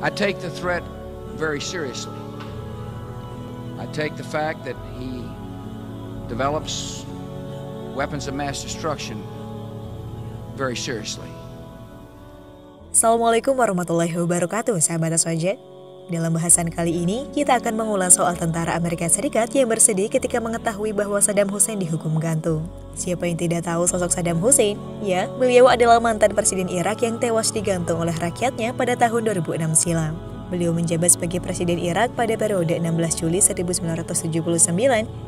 I take the threat very seriously. I take the fact that he develops weapons of mass destruction very seriously. Assalamualaikum warahmatullahi wabarakatuh, sahabat Aswaja. Dalam bahasan kali ini, kita akan mengulas soal tentara Amerika Serikat yang bersedih ketika mengetahui bahwa Saddam Hussein dihukum gantung. Siapa yang tidak tahu sosok Saddam Hussein? Ya, beliau adalah mantan presiden Irak yang tewas digantung oleh rakyatnya pada tahun 2006 silam. Beliau menjabat sebagai presiden Irak pada periode 16 Juli 1979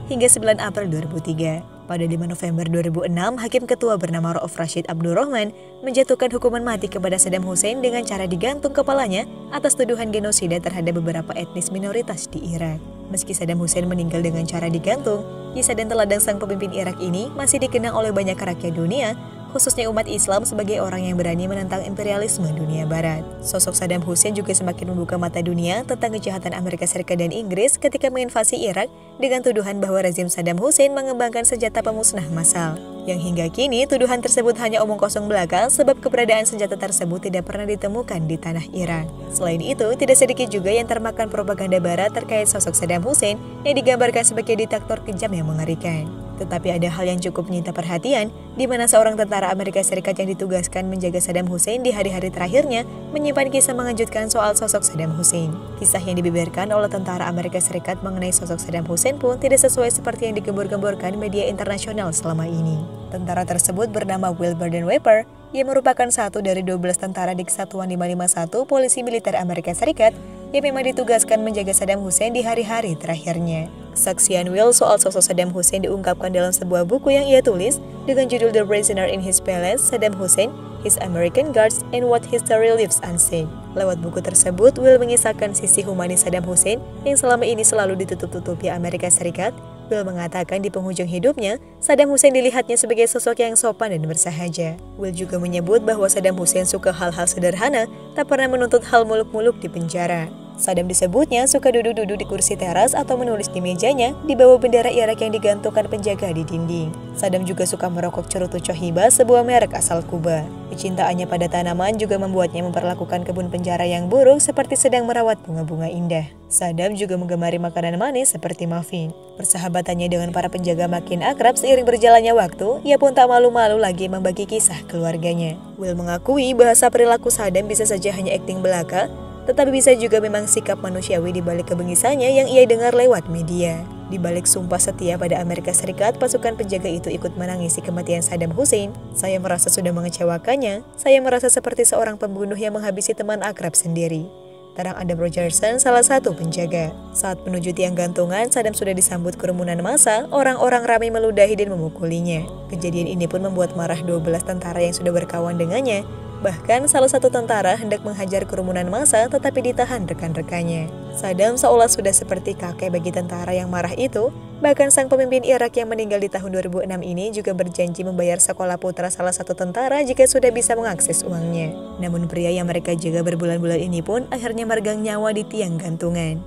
hingga 9 April 2003. Pada 5 November 2006, Hakim Ketua bernama Rauf Rashid Abdurrahman menjatuhkan hukuman mati kepada Saddam Hussein dengan cara digantung kepalanya atas tuduhan genosida terhadap beberapa etnis minoritas di Irak. Meski Saddam Hussein meninggal dengan cara digantung, kisah dan teladan sang pemimpin Irak ini masih dikenang oleh banyak rakyat dunia, khususnya umat Islam sebagai orang yang berani menentang imperialisme dunia barat. Sosok Saddam Hussein juga semakin membuka mata dunia tentang kejahatan Amerika Serikat dan Inggris ketika menginvasi Irak dengan tuduhan bahwa rezim Saddam Hussein mengembangkan senjata pemusnah massal. Yang hingga kini tuduhan tersebut hanya omong kosong belaka sebab keberadaan senjata tersebut tidak pernah ditemukan di tanah Irak. Selain itu, tidak sedikit juga yang termakan propaganda barat terkait sosok Saddam Hussein yang digambarkan sebagai diktator kejam yang mengerikan. Tetapi ada hal yang cukup menyita perhatian, di mana seorang tentara Amerika Serikat yang ditugaskan menjaga Saddam Hussein di hari-hari terakhirnya menyimpan kisah mengejutkan soal sosok Saddam Hussein. Kisah yang dibeberkan oleh tentara Amerika Serikat mengenai sosok Saddam Hussein pun tidak sesuai seperti yang digembor-gemborkan media internasional selama ini. Tentara tersebut bernama Will Burden-Webber, yang merupakan satu dari 12 tentara di Kesatuan 551 Polisi Militer Amerika Serikat yang memang ditugaskan menjaga Saddam Hussein di hari-hari terakhirnya. Kesaksian Will soal sosok Saddam Hussein diungkapkan dalam sebuah buku yang ia tulis dengan judul The Prisoner in His Palace, Saddam Hussein, His American Guards, and What History Leaves Unsaid. Lewat buku tersebut, Will mengisahkan sisi humanis Saddam Hussein yang selama ini selalu ditutup-tutupi Amerika Serikat. Will mengatakan di penghujung hidupnya, Saddam Hussein dilihatnya sebagai sosok yang sopan dan bersahaja. Will juga menyebut bahwa Saddam Hussein suka hal-hal sederhana, tak pernah menuntut hal muluk-muluk di penjara. Saddam disebutnya suka duduk-duduk di kursi teras atau menulis di mejanya di bawah bendera Irak yang digantungkan penjaga di dinding. Saddam juga suka merokok cerutu Cohiba, sebuah merek asal Kuba. Kecintaannya pada tanaman juga membuatnya memperlakukan kebun penjara yang buruk seperti sedang merawat bunga-bunga indah. Saddam juga menggemari makanan manis seperti muffin. Persahabatannya dengan para penjaga makin akrab seiring berjalannya waktu, ia pun tak malu-malu lagi membagi kisah keluarganya. Will mengakui bahasa perilaku Saddam bisa saja hanya akting belaka, tetapi bisa juga memang sikap manusiawi di balik kebengisannya yang ia dengar lewat media. Di balik sumpah setia pada Amerika Serikat, pasukan penjaga itu ikut menangisi kematian Saddam Hussein. Saya merasa sudah mengecewakannya. Saya merasa seperti seorang pembunuh yang menghabisi teman akrab sendiri. Terang Adam Rogerson, salah satu penjaga. Saat menuju tiang gantungan, Saddam sudah disambut kerumunan massa, orang-orang ramai meludahi dan memukulinya. Kejadian ini pun membuat marah 12 tentara yang sudah berkawan dengannya. Bahkan salah satu tentara hendak menghajar kerumunan massa tetapi ditahan rekan-rekannya. Saddam seolah sudah seperti kakek bagi tentara yang marah itu. Bahkan sang pemimpin Irak yang meninggal di tahun 2006 ini juga berjanji membayar sekolah putra salah satu tentara jika sudah bisa mengakses uangnya. Namun pria yang mereka jaga berbulan-bulan ini pun akhirnya meregang nyawa di tiang gantungan.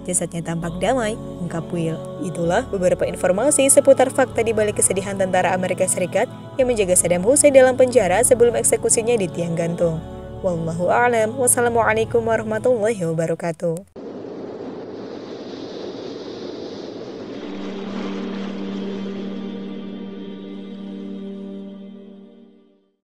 Jasadnya tampak damai, ungkap Will. Itulah beberapa informasi seputar fakta di balik kesedihan tentara Amerika Serikat yang menjaga Saddam Hussein dalam penjara sebelum eksekusinya di tiang gantung. Wallahu a'lam. Wassalamualaikum warahmatullahi wabarakatuh.